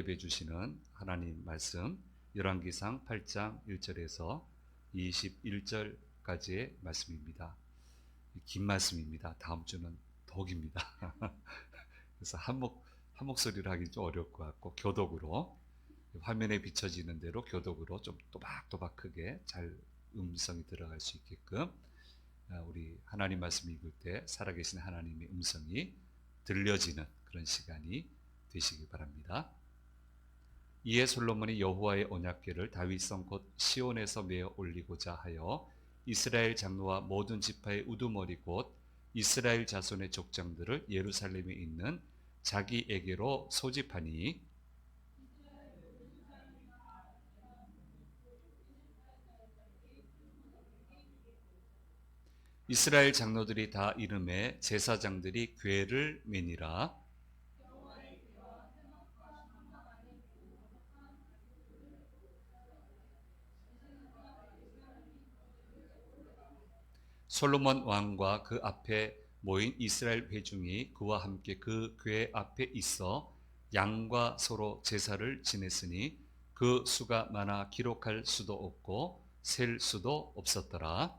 예배 주시는 하나님 말씀 열왕기상 8장 1절에서 21절까지의 말씀입니다. 긴 말씀입니다. 다음 주는 더 깁니다. 그래서 한 목소리로 하기 좀 어려울 것 같고 교독으로 화면에 비춰지는 대로 교독으로 좀 또박또박 크게 잘 음성이 들어갈 수 있게끔 우리 하나님 말씀 읽을 때 살아계신 하나님의 음성이 들려지는 그런 시간이 되시기 바랍니다. 이에 솔로몬이 여호와의 언약궤를 다윗성 곧 시온에서 메어 올리고자 하여 이스라엘 장로와 모든 지파의 우두머리 곧 이스라엘 자손의 족장들을 예루살렘에 있는 자기에게로 소집하니 이스라엘 장로들이 다 이름에 제사장들이 궤를 매니라. 솔로몬 왕과 그 앞에 모인 이스라엘 회중이 그와 함께 그 궤 앞에 있어 양과 소로 제사를 지냈으니 그 수가 많아 기록할 수도 없고 셀 수도 없었더라.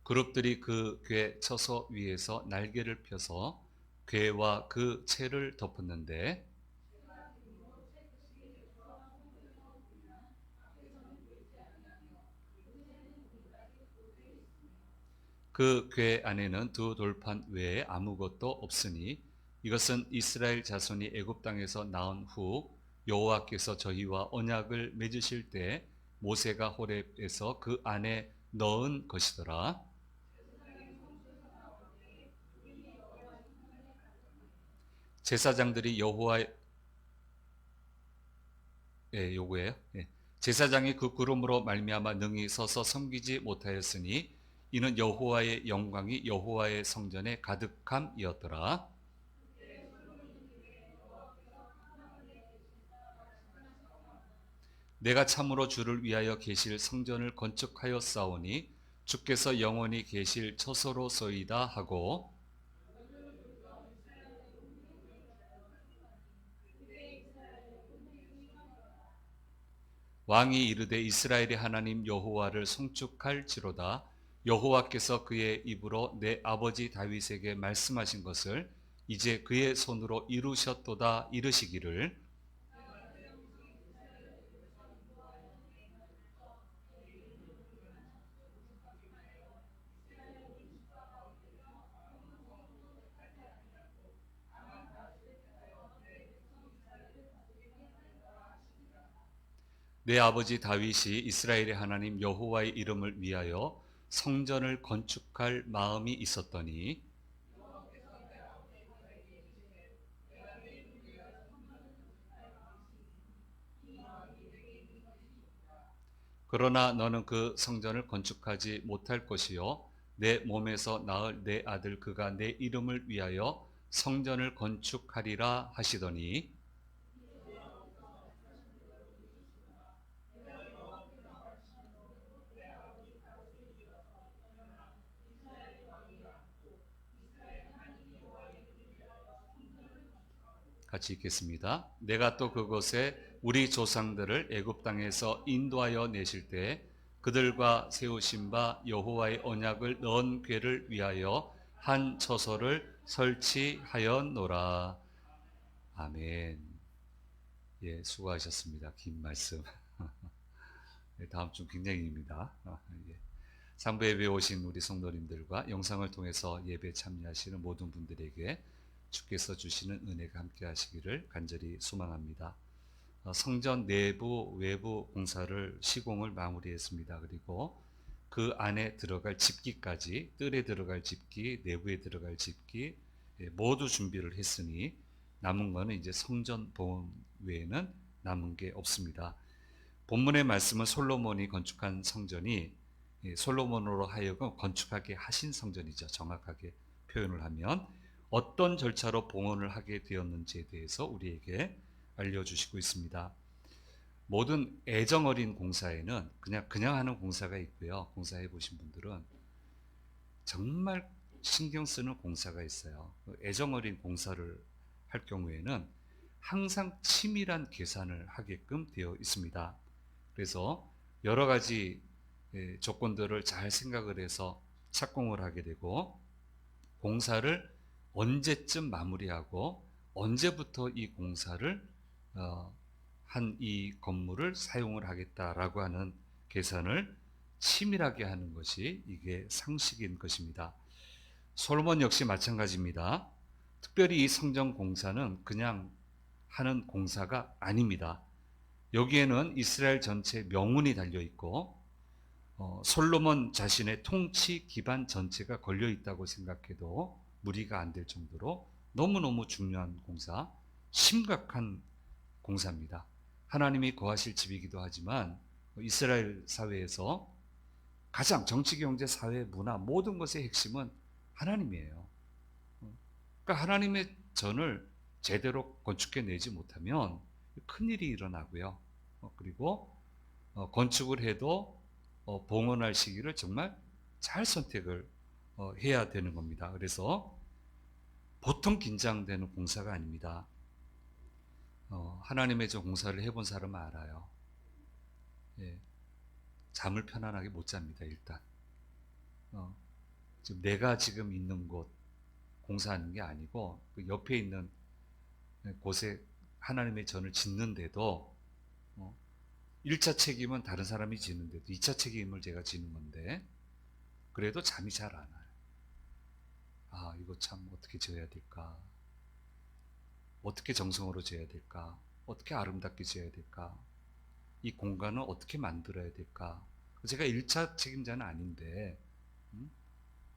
그룹들이 그 궤 처소 위에서 날개를 펴서 궤와 그 채를 덮었는데 그 궤 안에는 두 돌판 외에 아무것도 없으니 이것은 이스라엘 자손이 애굽 땅에서 나온 후 여호와께서 저희와 언약을 맺으실 때 모세가 호렙에서 그 안에 넣은 것이더라. 제사장들이 여호와의 요구예요. 제사장이 그 구름으로 말미암아 능히 서서 섬기지 못하였으니 이는 여호와의 영광이 여호와의 성전에 가득함이었더라. 내가 참으로 주를 위하여 계실 성전을 건축하였사오니 주께서 영원히 계실 처소로소이다 하고 왕이 이르되 이스라엘의 하나님 여호와를 송축할지로다. 여호와께서 그의 입으로 내 아버지 다윗에게 말씀하신 것을 이제 그의 손으로 이루셨도다 이르시기를 내 아버지 다윗이 이스라엘의 하나님 여호와의 이름을 위하여 성전을 건축할 마음이 있었더니 그러나 너는 그 성전을 건축하지 못할 것이요 내 몸에서 낳을 내 아들 그가 내 이름을 위하여 성전을 건축하리라 하시더니 같이 읽겠습니다. 내가 또 그곳에 우리 조상들을 애굽 땅에서 인도하여 내실 때 그들과 세우신 바 여호와의 언약을 넣은 궤를 위하여 한 처소를 설치하였노라. 아멘. 예, 수고하셨습니다. 긴 말씀. 네, 다음 주 굉장히 깁니다. 예. 상부 예배 오신 우리 성도님들과 영상을 통해서 예배 참여하시는 모든 분들에게 주께서 주시는 은혜가 함께 하시기를 간절히 소망합니다. 성전 내부 외부 공사를 시공을 마무리했습니다. 그리고 그 안에 들어갈 집기까지 뜰에 들어갈 집기, 내부에 들어갈 집기 모두 준비를 했으니 남은 거는 이제 성전 보험 외에는 남은 게 없습니다. 본문의 말씀은 솔로몬이 건축한 성전이 솔로몬으로 하여금 건축하게 하신 성전이죠. 정확하게 표현을 하면 어떤 절차로 봉헌을 하게 되었는지에 대해서 우리에게 알려주시고 있습니다. 모든 애정 어린 공사에는 그냥 하는 공사가 있고요. 공사해 보신 분들은 정말 신경 쓰는 공사가 있어요. 애정 어린 공사를 할 경우에는 항상 치밀한 계산을 하게끔 되어 있습니다. 그래서 여러 가지 조건들을 잘 생각을 해서 착공을 하게 되고, 공사를 언제쯤 마무리하고 언제부터 이 공사를 한 이 건물을 사용을 하겠다라고 하는 계산을 치밀하게 하는 것이 이게 상식인 것입니다. 솔로몬 역시 마찬가지입니다. 특별히 이 성전 공사는 그냥 하는 공사가 아닙니다. 여기에는 이스라엘 전체 명운이 달려 있고 솔로몬 자신의 통치 기반 전체가 걸려 있다고 생각해도 무리가 안 될 정도로 너무너무 중요한 공사, 심각한 공사입니다. 하나님이 거하실 집이기도 하지만 이스라엘 사회에서 가장 정치, 경제, 사회, 문화 모든 것의 핵심은 하나님이에요. 그러니까 하나님의 전을 제대로 건축해내지 못하면 큰일이 일어나고요. 그리고 건축을 해도 봉헌할 시기를 정말 잘 선택을 해야 되는 겁니다. 그래서 보통 긴장되는 공사가 아닙니다. 하나님의 저 공사를 해본 사람은 알아요. 예, 잠을 편안하게 못 잡니다. 일단 지금 내가 지금 있는 곳 공사하는 게 아니고 그 옆에 있는 곳에 하나님의 전을 짓는데도 1차 책임은 다른 사람이 지는데도 2차 책임을 제가 지는 건데 그래도 잠이 잘 안 와요. 아, 이거 참 어떻게 지어야 될까? 어떻게 정성으로 지어야 될까? 어떻게 아름답게 지어야 될까? 이 공간을 어떻게 만들어야 될까? 제가 1차 책임자는 아닌데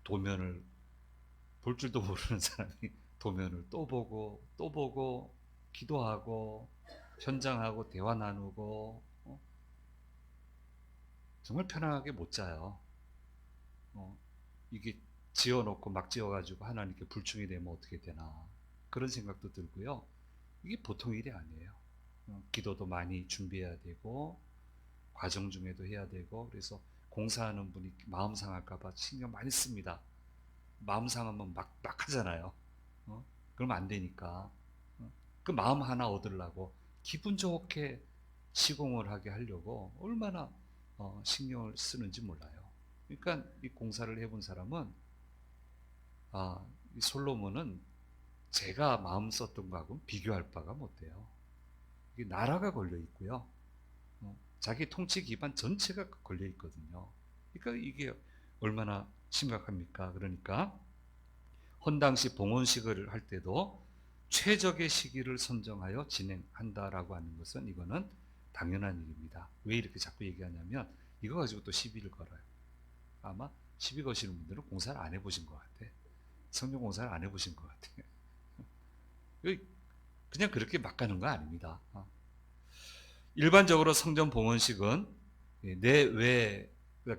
도면을 볼 줄도 모르는 사람이 도면을 또 보고 또 보고 기도하고 현장하고 대화 나누고 정말 편하게 못 자요. 이게 지어놓고 막 지어가지고 하나님께 불충이 되면 어떻게 되나 그런 생각도 들고요. 이게 보통 일이 아니에요. 기도도 많이 준비해야 되고 과정 중에도 해야 되고 그래서 공사하는 분이 마음 상할까봐 신경 많이 씁니다. 마음 상하면 막 하잖아요. 그러면 안 되니까 그 마음 하나 얻으려고 기분 좋게 시공을 하게 하려고 얼마나 신경을 쓰는지 몰라요. 그러니까 이 공사를 해본 사람은 이 솔로몬은 제가 마음 썼던 거하고 비교할 바가 못 돼요. 이게 나라가 걸려 있고요. 자기 통치 기반 전체가 걸려 있거든요. 그러니까 이게 얼마나 심각합니까? 그러니까 헌당시 봉헌식을 할 때도 최적의 시기를 선정하여 진행한다라고 하는 것은 이거는 당연한 일입니다. 왜 이렇게 자꾸 얘기하냐면 이거 가지고 또 시비를 걸어요. 아마 시비 거시는 분들은 공사를 안 해보신 것 같아. 성경 공사를 안 해보신 것 같아. 그냥 그렇게 막 가는 거 아닙니다. 일반적으로 성전 봉헌식은 내외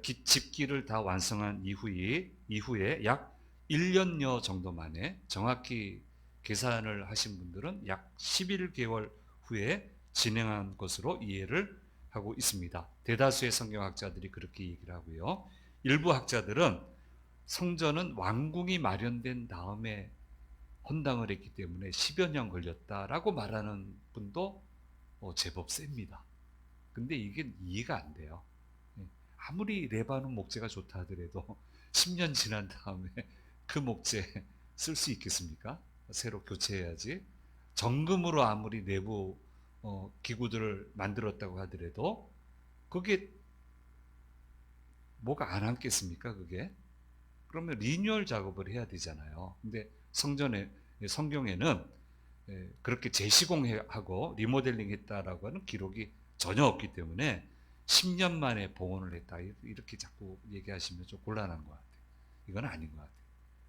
집기를 다 완성한 이후에 약 1년여 정도 만에 정확히 계산을 하신 분들은 약 11개월 후에 진행한 것으로 이해를 하고 있습니다. 대다수의 성경학자들이 그렇게 얘기를 하고요. 일부 학자들은 성전은 왕궁이 마련된 다음에 헌당을 했기 때문에 10여 년 걸렸다라고 말하는 분도 제법 셉니다. 근데 이게 이해가 안 돼요. 아무리 레바논 목재가 좋다 하더라도 10년 지난 다음에 그 목재 쓸 수 있겠습니까? 새로 교체해야지. 정금으로 아무리 내부 기구들을 만들었다고 하더라도 그게 뭐가 안 앉겠습니까? 그게? 그러면 리뉴얼 작업을 해야 되잖아요. 근데 성경에는 그렇게 재시공하고 리모델링 했다라고 하는 기록이 전혀 없기 때문에 10년 만에 봉헌을 했다 이렇게 자꾸 얘기하시면 좀 곤란한 것 같아요. 이건 아닌 것 같아요.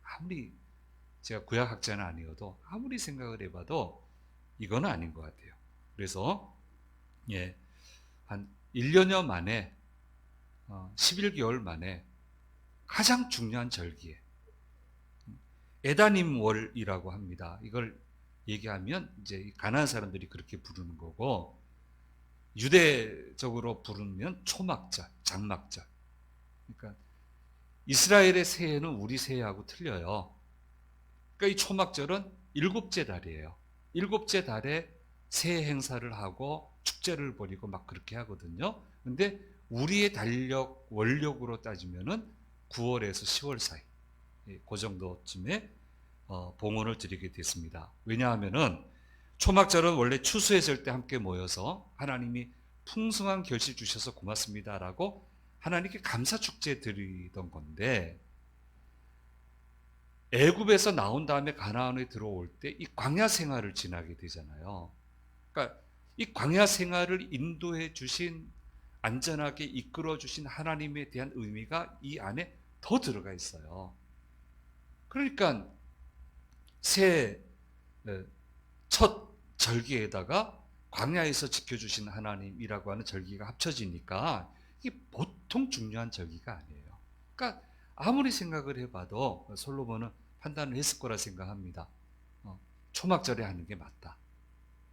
아무리 제가 구약학자는 아니어도 아무리 생각을 해봐도 이건 아닌 것 같아요. 그래서 한 1년여 만에 11개월 만에 가장 중요한 절기에 에다님 월이라고 합니다. 이걸 얘기하면 이제 가나안 사람들이 그렇게 부르는 거고 유대적으로 부르면 초막절, 장막절. 그러니까 이스라엘의 새해는 우리 새해하고 틀려요. 그러니까 이 초막절은 일곱째 달이에요. 일곱째 달에 새해 행사를 하고 축제를 벌이고 막 그렇게 하거든요. 근데 우리의 달력, 원력으로 따지면은 9월에서 10월 사이, 그 정도쯤에 봉헌을 드리게 됐습니다. 왜냐하면은 초막절은 원래 추수했을 때 함께 모여서 하나님이 풍성한 결실 주셔서 고맙습니다라고 하나님께 감사 축제 드리던 건데, 애굽에서 나온 다음에 가나안에 들어올 때 이 광야 생활을 지나게 되잖아요. 그러니까 이 광야 생활을 인도해 주신, 안전하게 이끌어 주신 하나님에 대한 의미가 이 안에 더 들어가 있어요. 그러니까 새 첫 절기에다가 광야에서 지켜주신 하나님이라고 하는 절기가 합쳐지니까 이게 보통 중요한 절기가 아니에요. 그러니까 아무리 생각을 해봐도 솔로몬은 판단을 했을 거라 생각합니다. 초막절에 하는 게 맞다,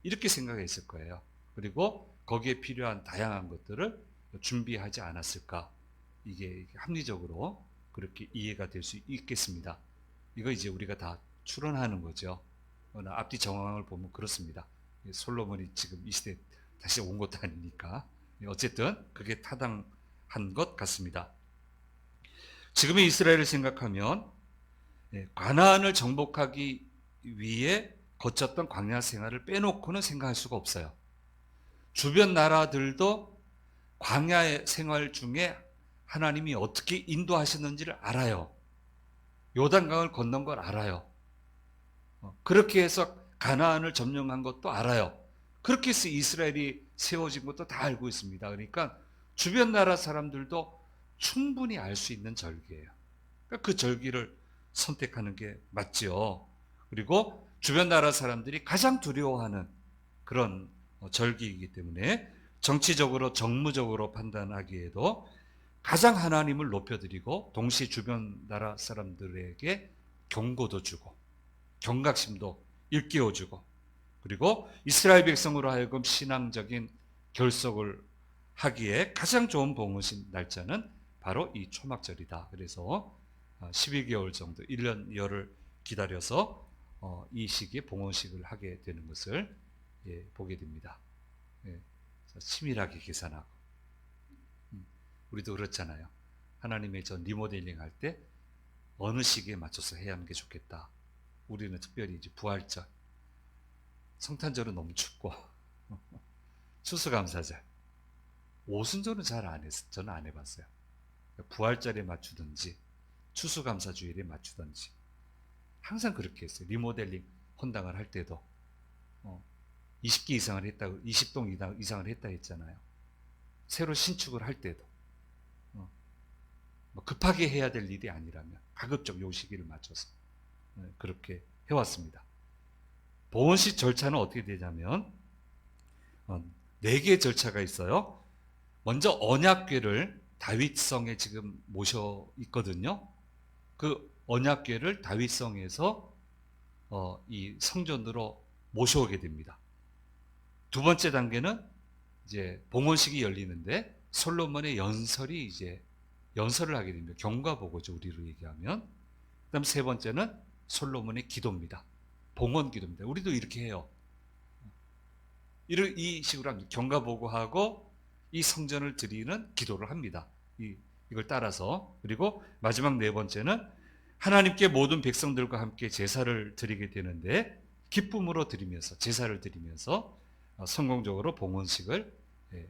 이렇게 생각했을 거예요. 그리고 거기에 필요한 다양한 것들을 준비하지 않았을까, 이게 합리적으로 그렇게 이해가 될 수 있겠습니다. 이거 이제 우리가 다 추론하는 거죠. 앞뒤 정황을 보면 그렇습니다. 솔로몬이 지금 이 시대에 다시 온 것도 아니니까. 어쨌든 그게 타당한 것 같습니다. 지금의 이스라엘을 생각하면 가나안을 정복하기 위해 거쳤던 광야 생활을 빼놓고는 생각할 수가 없어요. 주변 나라들도 광야 생활 중에 하나님이 어떻게 인도하셨는지를 알아요. 요단강을 건넌 걸 알아요. 그렇게 해서 가나안을 점령한 것도 알아요. 그렇게 해서 이스라엘이 세워진 것도 다 알고 있습니다. 그러니까 주변 나라 사람들도 충분히 알 수 있는 절기예요. 그러니까 그 절기를 선택하는 게 맞죠. 그리고 주변 나라 사람들이 가장 두려워하는 그런 절기이기 때문에 정치적으로 정무적으로 판단하기에도 가장 하나님을 높여드리고 동시에 주변 나라 사람들에게 경고도 주고 경각심도 일깨워주고, 그리고 이스라엘 백성으로 하여금 신앙적인 결석을 하기에 가장 좋은 봉헌신 날짜는 바로 이 초막절이다. 그래서 12개월 정도, 1년 열을 기다려서 이 시기에 봉헌식을 하게 되는 것을 보게 됩니다. 치밀하게 계산하고. 우리도 그렇잖아요. 하나님의 전 리모델링 할 때 어느 시기에 맞춰서 해야 하는 게 좋겠다. 우리는 특별히 이제 부활절, 성탄절은 너무 춥고 추수감사절, 오순절은 잘 안 했어요. 저는 안 해봤어요. 부활절에 맞추든지 추수감사주일에 맞추든지 항상 그렇게 했어요. 리모델링 헌당을 할 때도 20기 이상을 했다, 20동 이상을 했다 했잖아요. 새로 신축을 할 때도 급하게 해야 될 일이 아니라면 가급적 요 시기를 맞춰서 그렇게 해왔습니다. 봉헌식 절차는 어떻게 되냐면 4개의 절차가 있어요. 먼저 언약궤를 다윗성에 지금 모셔 있거든요. 그 언약궤를 다윗성에서 이 성전으로 모셔오게 됩니다. 두 번째 단계는 이제 봉헌식이 열리는데 솔로몬의 연설이 이제 연설을 하게 됩니다. 경과보고죠, 우리로 얘기하면. 그다음 세 번째는 솔로몬의 기도입니다. 봉헌 기도입니다. 우리도 이렇게 해요. 이 식으로 합니다. 경과보고하고 이 성전을 드리는 기도를 합니다. 이걸 따라서. 그리고 마지막 네 번째는 하나님께 모든 백성들과 함께 제사를 드리게 되는데 기쁨으로 드리면서, 제사를 드리면서 성공적으로 봉헌식을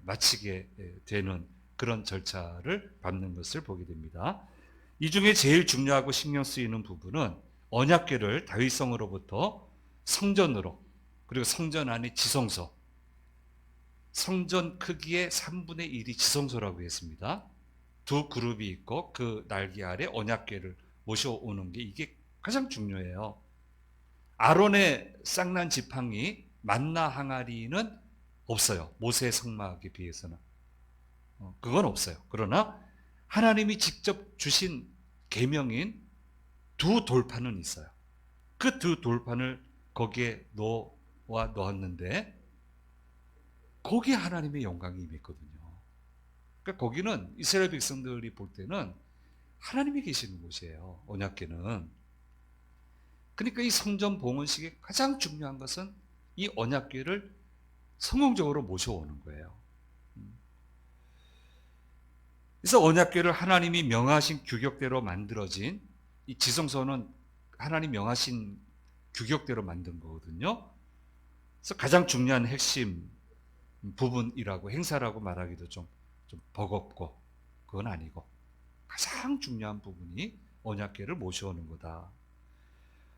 마치게 되는 그런 절차를 밟는 것을 보게 됩니다. 이 중에 제일 중요하고 신경 쓰이는 부분은 언약궤를 다윗성으로부터 성전으로, 그리고 성전 안에 지성소, 성전 크기의 3분의 1이 지성소라고 했습니다. 두 그룹이 있고 그 날개 아래 언약궤를 모셔오는 게 이게 가장 중요해요. 아론의 쌍난 지팡이 만나 항아리는 없어요. 모세 성막에 비해서는. 그건 없어요. 그러나 하나님이 직접 주신 계명인 두 돌판은 있어요. 그 두 돌판을 거기에 넣었는데 거기에 하나님의 영광이 임했거든요. 그러니까 거기는 이스라엘 백성들이 볼 때는 하나님이 계시는 곳이에요. 언약궤는. 그러니까 이 성전 봉헌식의 가장 중요한 것은 이 언약궤를 성공적으로 모셔오는 거예요. 그래서 언약궤를 하나님이 명하신 규격대로 만들어진 이 지성소는 하나님 명하신 규격대로 만든 거거든요. 그래서 가장 중요한 핵심 부분이라고 행사라고 말하기도 좀 버겁고 그건 아니고 가장 중요한 부분이 언약궤를 모셔오는 거다.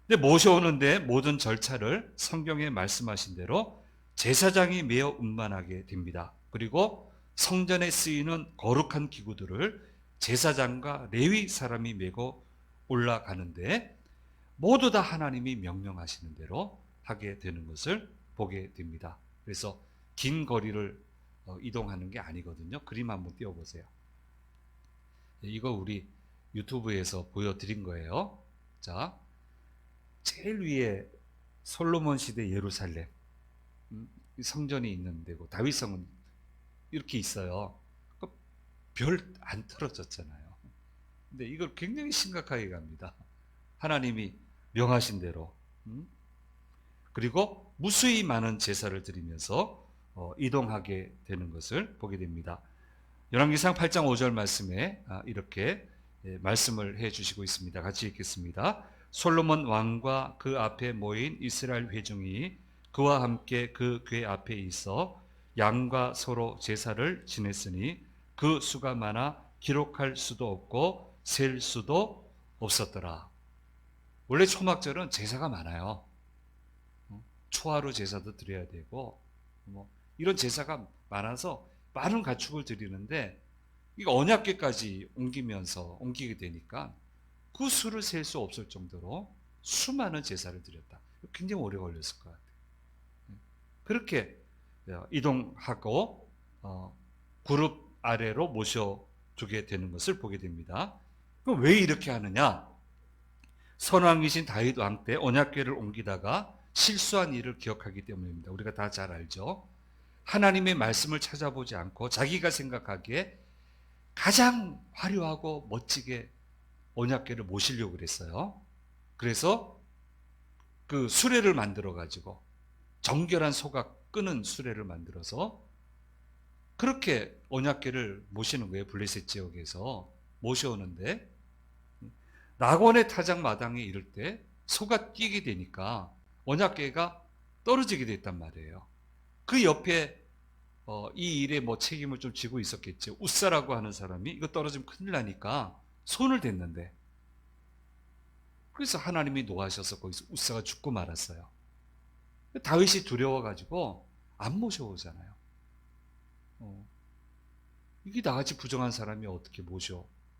근데 모셔오는데 모든 절차를 성경에 말씀하신 대로 제사장이 매어 운반하게 됩니다. 그리고 성전에 쓰이는 거룩한 기구들을 제사장과 레위 사람이 메고 올라가는데 모두 다 하나님이 명령하시는 대로 하게 되는 것을 보게 됩니다. 그래서 긴 거리를 이동하는 게 아니거든요. 그림 한번 띄워보세요. 이거 우리 유튜브에서 보여드린 거예요. 자, 제일 위에 솔로몬 시대 예루살렘 성전이 있는 데고 다윗성은 이렇게 있어요. 별 안 틀어졌잖아요. 근데 이걸 굉장히 심각하게 갑니다. 하나님이 명하신 대로. 그리고 무수히 많은 제사를 드리면서 이동하게 되는 것을 보게 됩니다. 열왕기상 8장 5절 말씀에 이렇게 말씀을 해주시고 있습니다. 같이 읽겠습니다. 솔로몬 왕과 그 앞에 모인 이스라엘 회중이 그와 함께 그 궤 앞에 있어 양과 소로 제사를 지냈으니 그 수가 많아 기록할 수도 없고 셀 수도 없었더라. 원래 초막절은 제사가 많아요. 초하루 제사도 드려야 되고 이런 제사가 많아서 많은 가축을 드리는데 이거 언약궤까지 옮기게 되니까 그 수를 셀 수 없을 정도로 수많은 제사를 드렸다. 굉장히 오래 걸렸을 것 같아요. 그렇게 이동하고 그룹 아래로 모셔두게 되는 것을 보게 됩니다. 그럼 왜 이렇게 하느냐? 선왕이신 다윗 왕 때 언약궤를 옮기다가 실수한 일을 기억하기 때문입니다. 우리가 다 잘 알죠. 하나님의 말씀을 찾아보지 않고 자기가 생각하기에 가장 화려하고 멋지게 언약궤를 모시려고 그랬어요. 그래서 그 수레를 만들어 가지고 정결한 소가 끄는 수레를 만들어서 그렇게 언약궤를 모시는 거예요. 블레셋 지역에서 모셔오는데 낙원의 타작 마당에 이를 때 소가 뛰게 되니까 언약궤가 떨어지게 됐단 말이에요. 그 옆에 이 일에 책임을 좀 지고 있었겠죠. 웃사라고 하는 사람이 이거 떨어지면 큰일 나니까 손을 댔는데 그래서 하나님이 노하셔서 거기서 웃사가 죽고 말았어요. 다윗이 두려워가지고 안 모셔오잖아요. 이게 나같이 부정한 사람이 어떻게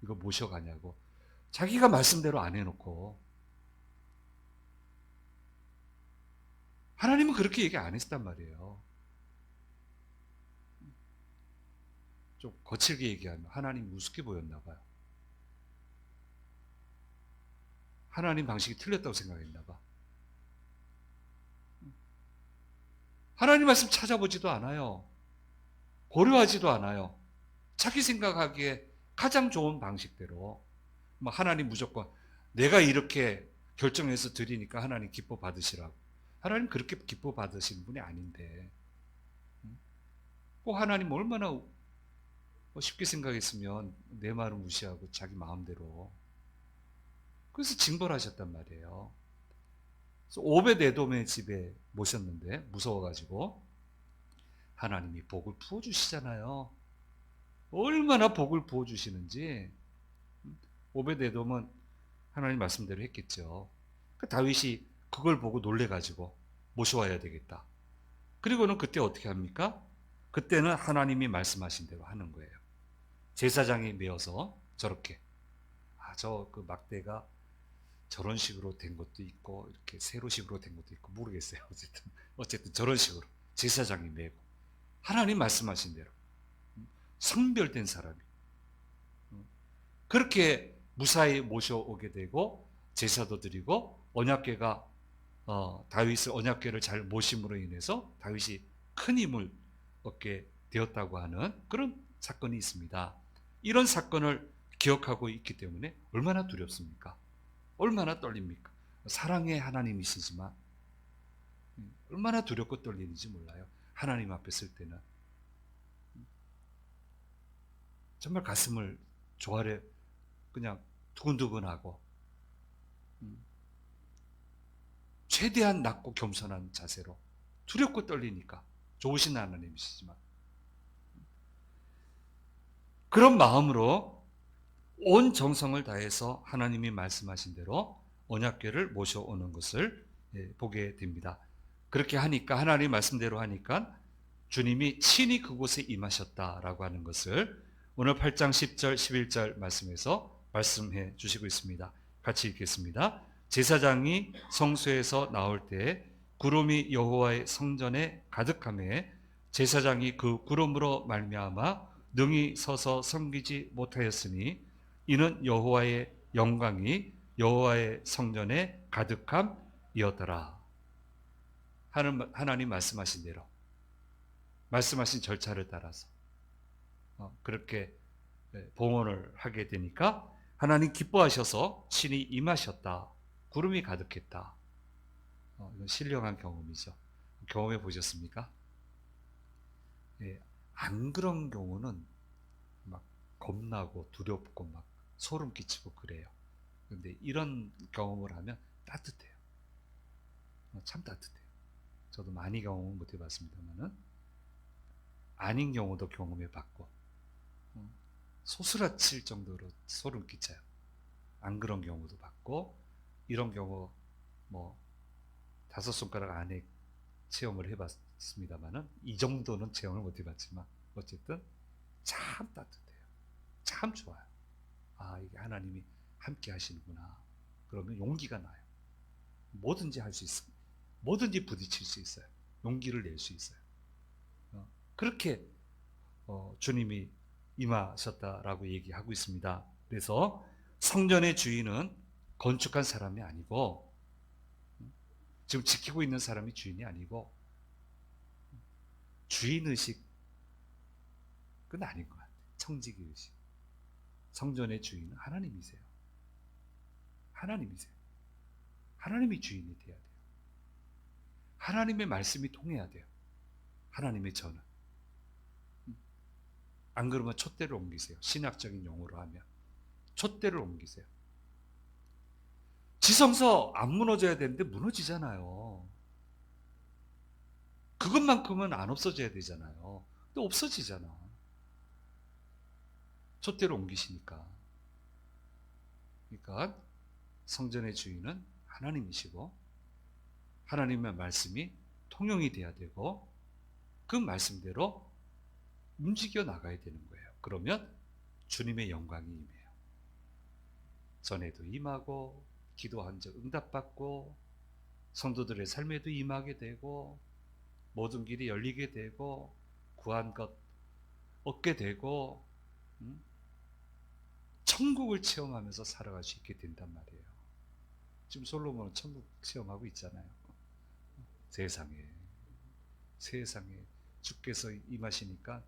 이거 모셔가냐고. 자기가 말씀대로 안 해놓고. 하나님은 그렇게 얘기 안 했단 말이에요. 좀 거칠게 얘기하면 하나님 우습게 보였나 봐요. 하나님 방식이 틀렸다고 생각했나 봐. 하나님 말씀 찾아보지도 않아요. 고려하지도 않아요. 자기 생각하기에 가장 좋은 방식대로 하나님 무조건 내가 이렇게 결정해서 드리니까 하나님 기뻐 받으시라고. 하나님 그렇게 기뻐 받으시는 분이 아닌데 하나님 얼마나 쉽게 생각했으면 내 말을 무시하고 자기 마음대로 그래서 징벌하셨단 말이에요. 그래서 오벳에돔의 집에 모셨는데 무서워가지고 하나님이 복을 부어주시잖아요. 얼마나 복을 부어주시는지 오벳에돔은 하나님 말씀대로 했겠죠. 다윗이 그걸 보고 놀래가지고 모셔와야 되겠다. 그리고는 그때 어떻게 합니까? 그때는 하나님이 말씀하신 대로 하는 거예요. 제사장이 메어서 저렇게 그 막대가 저런 식으로 된 것도 있고 이렇게 세로식으로 된 것도 있고 모르겠어요. 어쨌든 저런 식으로 제사장이 메고 하나님 말씀하신 대로 성별된 사람이 그렇게 무사히 모셔오게 되고 제사도 드리고 다윗의 언약궤를 잘 모심으로 인해서 다윗이 큰 힘을 얻게 되었다고 하는 그런 사건이 있습니다. 이런 사건을 기억하고 있기 때문에 얼마나 두렵습니까? 얼마나 떨립니까? 사랑의 하나님이시지만 얼마나 두렵고 떨리는지 몰라요. 하나님 앞에 설 때는 정말 가슴을 조아려 그냥 두근두근하고 최대한 낮고 겸손한 자세로 두렵고 떨리니까 좋으신 하나님이시지만 그런 마음으로 온 정성을 다해서 하나님이 말씀하신 대로 언약궤를 모셔오는 것을 보게 됩니다. 그렇게 하니까 하나님 말씀대로 하니까 주님이 친히 그곳에 임하셨다라고 하는 것을 오늘 8장 10절 11절 말씀에서 말씀해 주시고 있습니다. 같이 읽겠습니다. 제사장이 성소에서 나올 때 구름이 여호와의 성전에 가득하매 제사장이 그 구름으로 말미암아 능히 서서 섬기지 못하였으니 이는 여호와의 영광이 여호와의 성전에 가득함이었더라. 하나님 말씀하신 대로 말씀하신 절차를 따라서 그렇게 봉헌을 하게 되니까 하나님 기뻐하셔서 친히 임하셨다. 구름이 가득했다. 이건 신령한 경험이죠. 경험해 보셨습니까? 안 그런 경우는 막 겁나고 두렵고 막 소름 끼치고 그래요. 그런데 이런 경험을 하면 따뜻해요. 참 따뜻해요. 저도 많이 경험은 못 해봤습니다만은 아닌 경우도 경험해 봤고 소스라칠 정도로 소름 끼쳐요. 안 그런 경우도 봤고 이런 경우 뭐 5손가락 안에 체험을 해봤습니다만은 이 정도는 체험을 못 해봤지만 어쨌든 참 따뜻해요. 참 좋아요. 아, 이게 하나님이 함께 하시는구나. 그러면 용기가 나요. 뭐든지 할 수 있어요. 뭐든지 부딪힐 수 있어요. 용기를 낼 수 있어요. 그렇게 주님이 임하셨다라고 얘기하고 있습니다. 그래서 성전의 주인은 건축한 사람이 아니고 지금 지키고 있는 사람이 주인이 아니고 주인의식은 아닌 것 같아요. 청지기의식. 성전의 주인은 하나님이세요. 하나님이세요. 하나님이 주인이 돼야 돼요. 하나님의 말씀이 통해야 돼요. 하나님의 전은. 안 그러면 촛대를 옮기세요. 신학적인 용어로 하면. 촛대를 옮기세요. 지성서 안 무너져야 되는데 무너지잖아요. 그것만큼은 안 없어져야 되잖아요. 근데 없어지잖아. 촛대를 옮기시니까. 그러니까 성전의 주인은 하나님이시고 하나님의 말씀이 통용이 돼야 되고 그 말씀대로 움직여 나가야 되는 거예요. 그러면 주님의 영광이 임해요. 전에도 임하고 기도한 적 응답받고 성도들의 삶에도 임하게 되고 모든 길이 열리게 되고 구한 것 얻게 되고 천국을 체험하면서 살아갈 수 있게 된단 말이에요. 지금 솔로몬은 천국 체험하고 있잖아요. 세상에 주께서 임하시니까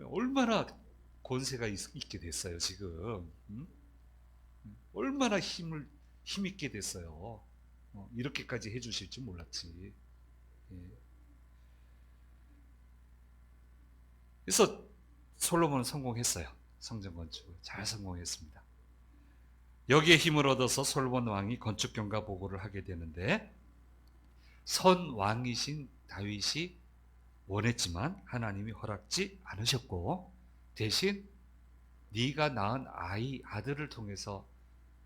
얼마나 권세가 있게 됐어요. 지금 얼마나 힘있게 됐어요. 이렇게까지 해주실 줄 몰랐지. 그래서 솔로몬은 성공했어요. 성전 건축을 잘 성공했습니다. 여기에 힘을 얻어서 솔로몬 왕이 건축 경과 보고를 하게 되는데 선 왕이신 다윗이 원했지만 하나님이 허락지 않으셨고 대신 네가 낳은 아들을 통해서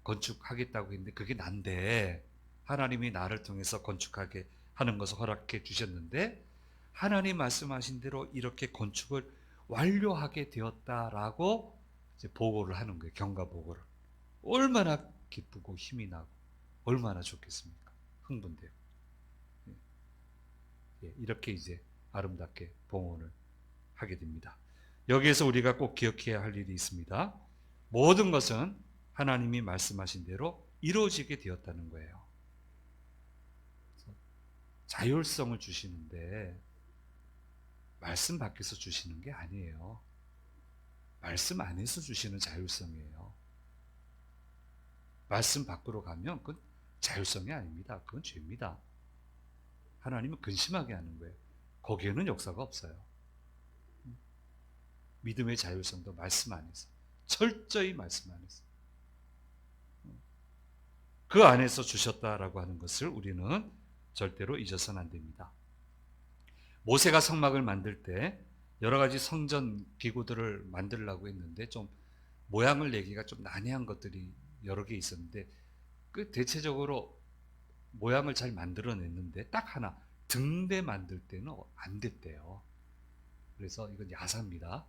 건축하겠다고 했는데 그게 난데 하나님이 나를 통해서 건축하게 하는 것을 허락해 주셨는데 하나님 말씀하신 대로 이렇게 건축을 완료하게 되었다라고 이제 보고를 하는 거예요. 경과 보고를. 얼마나 기쁘고 힘이 나고 얼마나 좋겠습니까? 흥분되고. 이렇게 이제 아름답게 봉헌을 하게 됩니다. 여기에서 우리가 꼭 기억해야 할 일이 있습니다. 모든 것은 하나님이 말씀하신 대로 이루어지게 되었다는 거예요. 자율성을 주시는데 말씀 밖에서 주시는 게 아니에요. 말씀 안에서 주시는 자율성이에요. 말씀 밖으로 가면 그건 자율성이 아닙니다. 그건 죄입니다. 하나님은 근심하게 하는 거예요. 거기에는 역사가 없어요. 믿음의 자율성도 말씀 안에서, 철저히 말씀 안에서, 그 안에서 주셨다라고 하는 것을 우리는 절대로 잊어서는 안 됩니다. 모세가 성막을 만들 때 여러 가지 성전 기구들을 만들려고 했는데 좀 모양을 내기가 좀 난해한 것들이 여러 개 있었는데 그 대체적으로 모양을 잘 만들어냈는데 딱 하나, 등대 만들 때는 안 됐대요. 그래서 이건 야사입니다.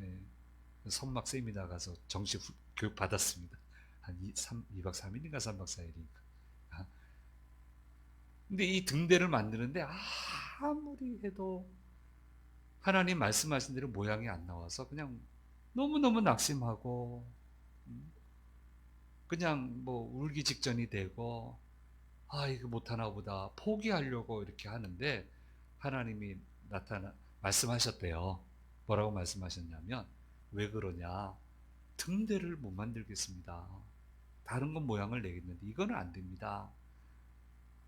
예, 선막 세미나 가서 정식 교육 받았습니다. 한 2박 3일인가 3박 4일인가. 근데 이 등대를 만드는데 아무리 해도 하나님 말씀하신 대로 모양이 안 나와서 그냥 너무너무 낙심하고 그냥 뭐 울기 직전이 되고 이거 못하나 보다 포기하려고 이렇게 하는데 하나님이 말씀하셨대요. 뭐라고 말씀하셨냐면 왜 그러냐, 등대를 못 만들겠습니다. 다른 건 모양을 내겠는데 이거는 안 됩니다.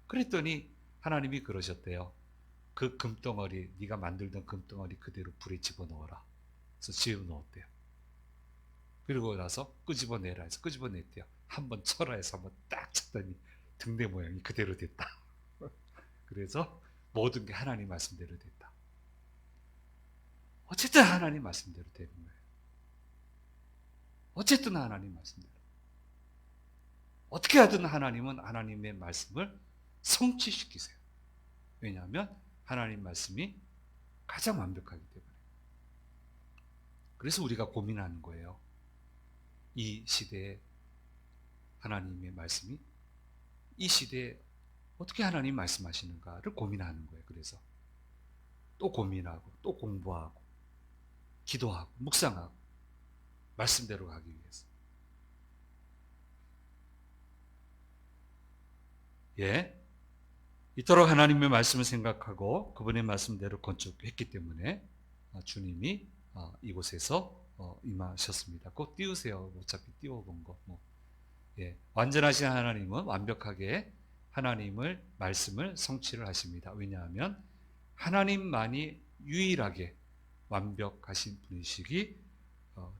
그랬더니 하나님이 그러셨대요. 그 금덩어리, 네가 만들던 금덩어리 그대로 불에 집어넣어라. 그래서 집어넣었대요. 그리고 나서 끄집어내라 해서 끄집어냈대요. 한번 쳐라 해서 한번 딱 쳤더니 등대 모양이 그대로 됐다. 그래서 모든 게 하나님 말씀대로 됐다. 어쨌든 하나님 말씀대로 되는 거예요. 어쨌든 하나님 말씀대로. 어떻게 하든 하나님은 하나님의 말씀을 성취시키세요. 왜냐하면 하나님 말씀이 가장 완벽하기 때문에. 그래서 우리가 고민하는 거예요. 이 시대에 하나님의 말씀이 이 시대에 어떻게 하나님 말씀하시는가를 고민하는 거예요. 그래서 또 고민하고 또 공부하고 기도하고 묵상하고 말씀대로 가기 위해서. 이토록 하나님의 말씀을 생각하고 그분의 말씀대로 건축했기 때문에 주님이 이곳에서 임하셨습니다. 꼭 띄우세요. 어차피 띄워본 거. 완전하신 하나님은 완벽하게 하나님을 말씀을 성취를 하십니다. 왜냐하면 하나님만이 유일하게 완벽하신 분이시기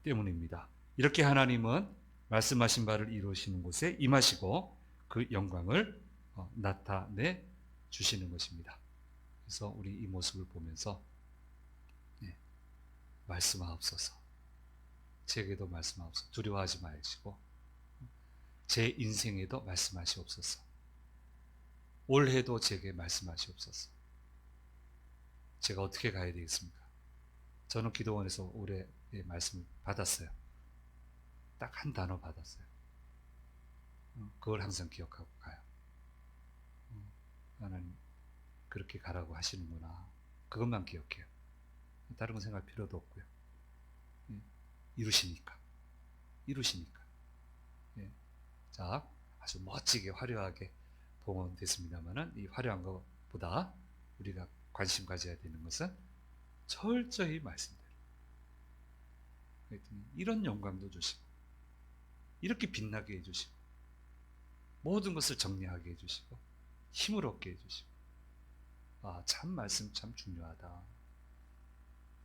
때문입니다. 이렇게 하나님은 말씀하신 바를 이루시는 곳에 임하시고 그 영광을 나타내 주시는 것입니다. 그래서 우리 이 모습을 보면서 말씀하옵소서, 제게도 말씀하옵소서, 두려워하지 마시고 제 인생에도 말씀하시옵소서, 올해도 제게 말씀하시옵소서. 제가 어떻게 가야 되겠습니까? 저는 기도원에서 올해 말씀을 받았어요. 딱 한 단어 받았어요. 그걸 항상 기억하고 가요. 하나님 그렇게 가라고 하시는구나. 그것만 기억해요. 다른 건 생각할 필요도 없고요. 이루시니까. 자, 아주 멋지게 화려하게 봉헌됐습니다만은 이 화려한 것보다 우리가 관심 가져야 되는 것은 철저히 말씀대로. 이런 영광도 주시고 이렇게 빛나게 해주시고 모든 것을 정리하게 해주시고 힘을 얻게 해주시고 참 말씀 참 중요하다.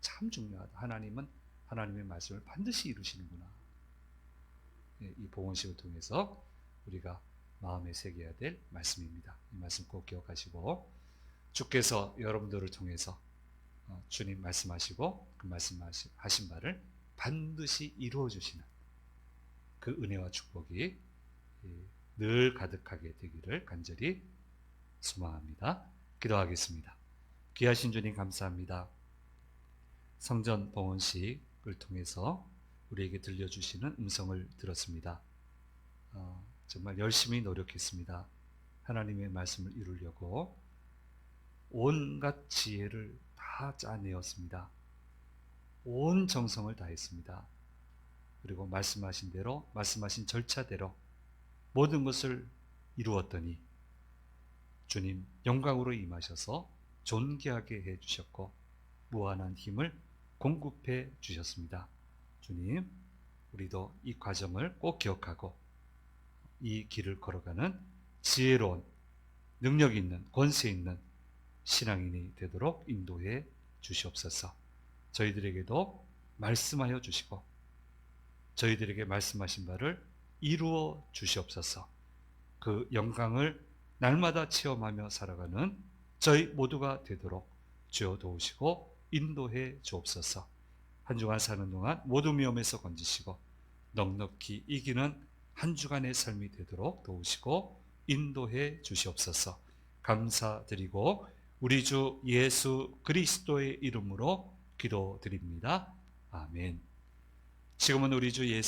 참 중요하다. 하나님은 하나님의 말씀을 반드시 이루시는구나. 이 봉헌식을 통해서 우리가 마음에 새겨야 될 말씀입니다. 이 말씀 꼭 기억하시고 주께서 여러분들을 통해서 주님 말씀하시고 그 말씀하신 바를 반드시 이루어 주시는 그 은혜와 축복이 늘 가득하게 되기를 간절히 소망합니다. 기도하겠습니다. 귀하신 주님 감사합니다. 성전 봉헌식을 통해서 우리에게 들려주시는 음성을 들었습니다. 정말 열심히 노력했습니다. 하나님의 말씀을 이루려고 온갖 지혜를 다 짜내었습니다. 온 정성을 다했습니다. 그리고 말씀하신 대로, 말씀하신 절차대로 모든 것을 이루었더니 주님 영광으로 임하셔서 존귀하게 해주셨고 무한한 힘을 공급해 주셨습니다. 주님, 우리도 이 과정을 꼭 기억하고 이 길을 걸어가는 지혜로운, 능력 있는, 권세 있는 신앙인이 되도록 인도해 주시옵소서. 저희들에게도 말씀하여 주시고 저희들에게 말씀하신 바를 이루어 주시옵소서. 그 영광을 날마다 체험하며 살아가는 저희 모두가 되도록 주여 도우시고 인도해 주옵소서. 한 주간 사는 동안 모든 위험에서 건지시고 넉넉히 이기는 한 주간의 삶이 되도록 도우시고 인도해 주시옵소서. 감사드리고 우리 주 예수 그리스도의 이름으로 기도드립니다. 아멘. 지금은 우리 주 예수